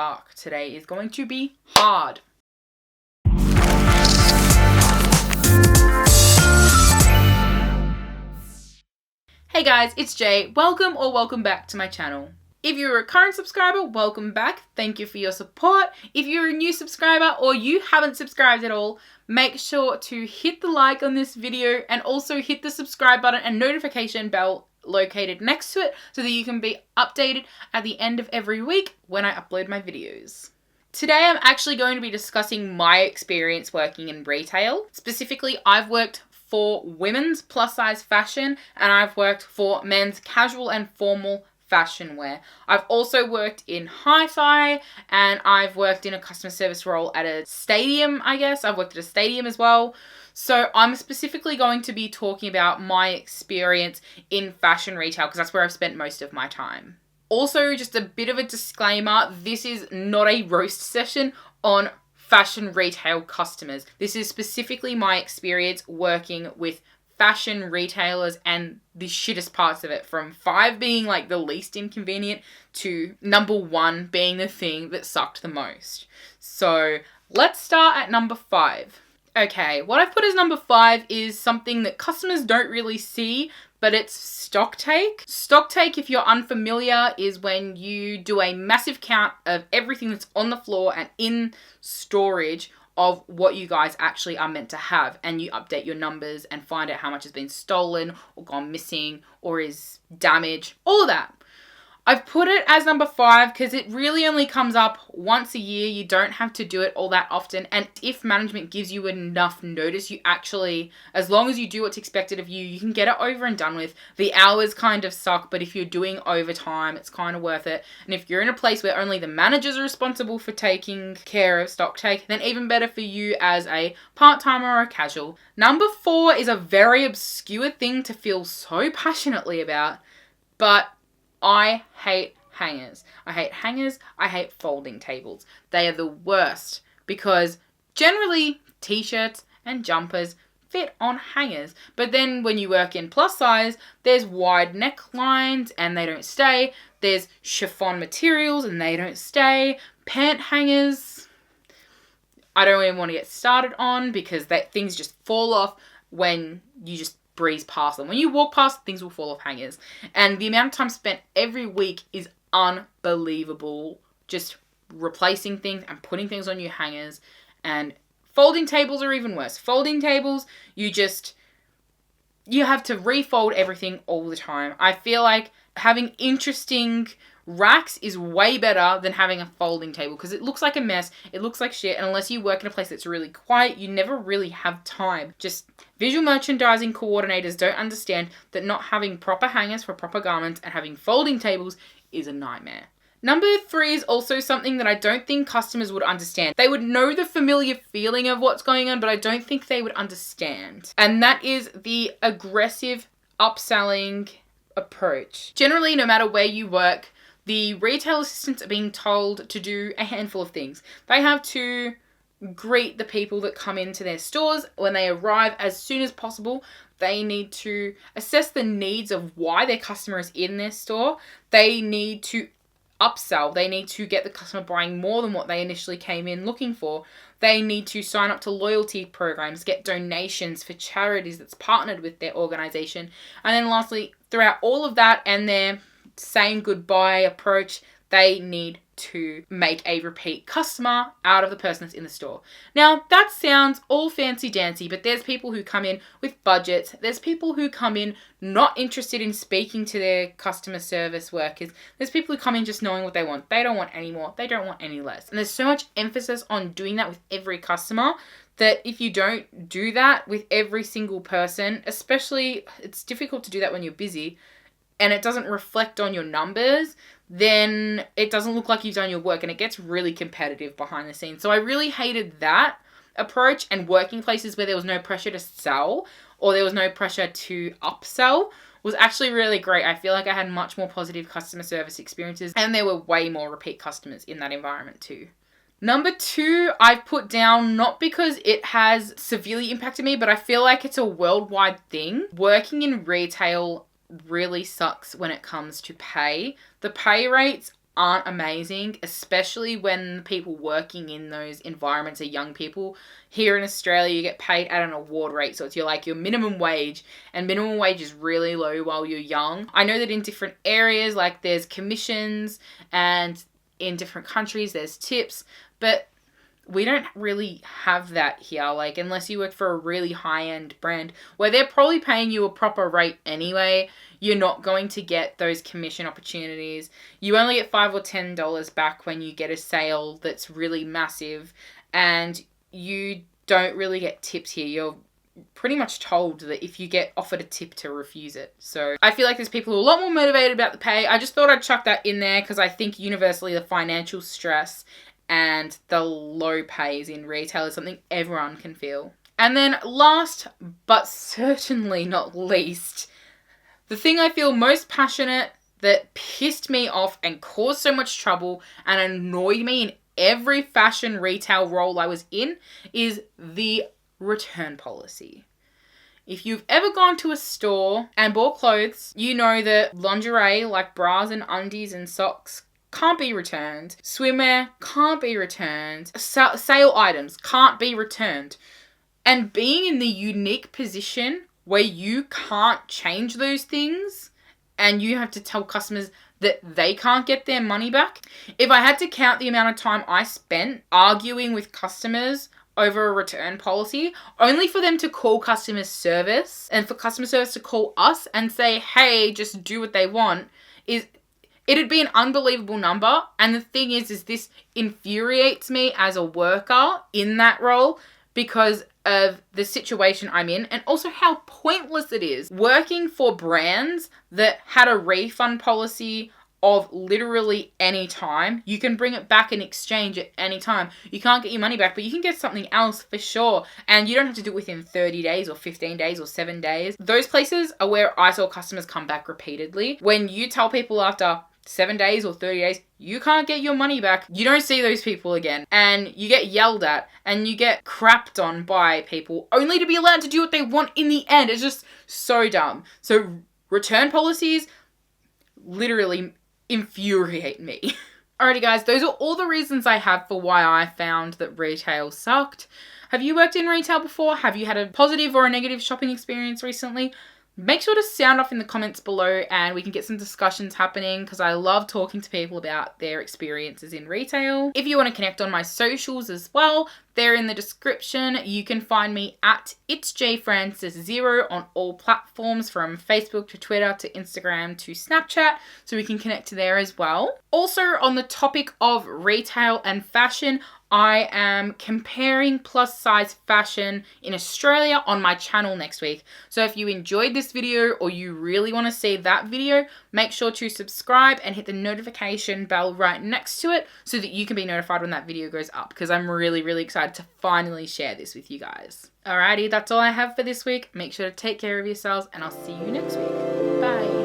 fuck, today is going to be hard. Hey guys, it's Jay. Welcome back to my channel. If you're a current subscriber, welcome back. Thank you for your support. If you're a new subscriber or you haven't subscribed at all, make sure to hit the like on this video and also hit the subscribe button and notification bell located next to it so that you can be updated at the end of every week when I upload my videos. Today I'm actually going to be discussing my experience working in retail. Specifically, I've worked for women's plus size fashion and I've worked for men's casual and formal fashion wear. I've also worked in hi-fi and I've worked in a customer service role at a stadium, I guess. I've worked at a stadium as well. So I'm specifically going to be talking about my experience in fashion retail because that's where I've spent most of my time. Also, just a bit of a disclaimer, this is not a roast session on fashion retail customers. This is specifically my experience working with fashion retailers and the shittest parts of it, from 5 being like the least inconvenient to number 1 being the thing that sucked the most. So let's start at number 5. Okay, what I've put as number 5 is something that customers don't really see, but it's stock take. Stock take, if you're unfamiliar, is when you do a massive count of everything that's on the floor and in storage of what you guys actually are meant to have, and you update your numbers and find out how much has been stolen or gone missing or is damaged, all of that. I've put it as number 5 because it really only comes up once a year. You don't have to do it all that often. And if management gives you enough notice, you actually, as long as you do what's expected of you, you can get it over and done with. The hours kind of suck, but if you're doing overtime, it's kind of worth it. And if you're in a place where only the managers are responsible for taking care of stock take, then even better for you as a part-timer or a casual. Number 4 is a very obscure thing to feel so passionately about, but I hate hangers. I hate hangers. I hate folding tables. They are the worst because generally t-shirts and jumpers fit on hangers. But then when you work in plus size, there's wide necklines and they don't stay. There's chiffon materials and they don't stay. Pant hangers, I don't even want to get started on because things just fall off when you just breeze past them. When you walk past, things will fall off hangers. And the amount of time spent every week is unbelievable. Just replacing things and putting things on your hangers. And folding tables are even worse. Folding tables, you have to refold everything all the time. I feel like having interesting racks is way better than having a folding table because it looks like a mess, it looks like shit, and unless you work in a place that's really quiet, you never really have time. Just visual merchandising coordinators don't understand that not having proper hangers for proper garments and having folding tables is a nightmare. Number 3 is also something that I don't think customers would understand. They would know the familiar feeling of what's going on, but I don't think they would understand. And that is the aggressive upselling approach. Generally, no matter where you work, the retail assistants are being told to do a handful of things. They have to greet the people that come into their stores when they arrive as soon as possible. They need to assess the needs of why their customer is in their store. They need to upsell. They need to get the customer buying more than what they initially came in looking for. They need to sign up to loyalty programs, get donations for charities that's partnered with their organization. And then lastly, throughout all of that and their saying goodbye approach, they need to make a repeat customer out of the person that's in the store. Now, that sounds all fancy dancy, but there's people who come in with budgets. There's people who come in not interested in speaking to their customer service workers. There's people who come in just knowing what they want. They don't want any more. They don't want any less. And there's so much emphasis on doing that with every customer that if you don't do that with every single person, especially it's difficult to do that when you're busy, and it doesn't reflect on your numbers, then it doesn't look like you've done your work and it gets really competitive behind the scenes. So I really hated that approach, and working places where there was no pressure to sell or there was no pressure to upsell was actually really great. I feel like I had much more positive customer service experiences and there were way more repeat customers in that environment too. Number 2, I've put down not because it has severely impacted me, but I feel like it's a worldwide thing. Working in retail really sucks when it comes to pay. The pay rates aren't amazing, especially when the people working in those environments are young people. Here in Australia, you get paid at an award rate, so it's your minimum wage, and minimum wage is really low while you're young. I know that in different areas, like there's commissions, and in different countries there's tips, but we don't really have that here, like unless you work for a really high-end brand where they're probably paying you a proper rate anyway. You're not going to get those commission opportunities. You only get $5 or $10 back when you get a sale that's really massive, and you don't really get tips here. You're pretty much told that if you get offered a tip to refuse it. So I feel like there's people who are a lot more motivated about the pay. I just thought I'd chuck that in there because I think universally the financial stress and the low pays in retail is something everyone can feel. And then last, but certainly not least, the thing I feel most passionate, that pissed me off and caused so much trouble and annoyed me in every fashion retail role I was in, is the return policy. If you've ever gone to a store and bought clothes, you know that lingerie like bras and undies and socks can't be returned. Swimwear can't be returned. Sale items can't be returned. And being in the unique position where you can't change those things and you have to tell customers that they can't get their money back. If I had to count the amount of time I spent arguing with customers over a return policy, only for them to call customer service and for customer service to call us and say, hey, just do what they want, it'd be an unbelievable number. And the thing is this infuriates me as a worker in that role because of the situation I'm in, and also how pointless it is working for brands that had a refund policy of literally any time. You can bring it back and exchange at any time. You can't get your money back, but you can get something else for sure. And you don't have to do it within 30 days or 15 days or 7 days. Those places are where I saw customers come back repeatedly. When you tell people after 7 days or 30 days, you can't get your money back, you don't see those people again. And you get yelled at and you get crapped on by people only to be allowed to do what they want in the end. It's just so dumb. So return policies literally infuriate me. Alrighty guys, those are all the reasons I have for why I found that retail sucked. Have you worked in retail before? Have you had a positive or a negative shopping experience recently? Make sure to sound off in the comments below and we can get some discussions happening because I love talking to people about their experiences in retail. If you want to connect on my socials as well, they're in the description. You can find me at itsjfrancis0 on all platforms from Facebook to Twitter to Instagram to Snapchat, so we can connect there as well. Also, on the topic of retail and fashion, I am comparing plus size fashion in Australia on my channel next week. So if you enjoyed this video or you really want to see that video, make sure to subscribe and hit the notification bell right next to it so that you can be notified when that video goes up, because I'm really, really excited to finally share this with you guys. Alrighty, that's all I have for this week. Make sure to take care of yourselves and I'll see you next week. Bye.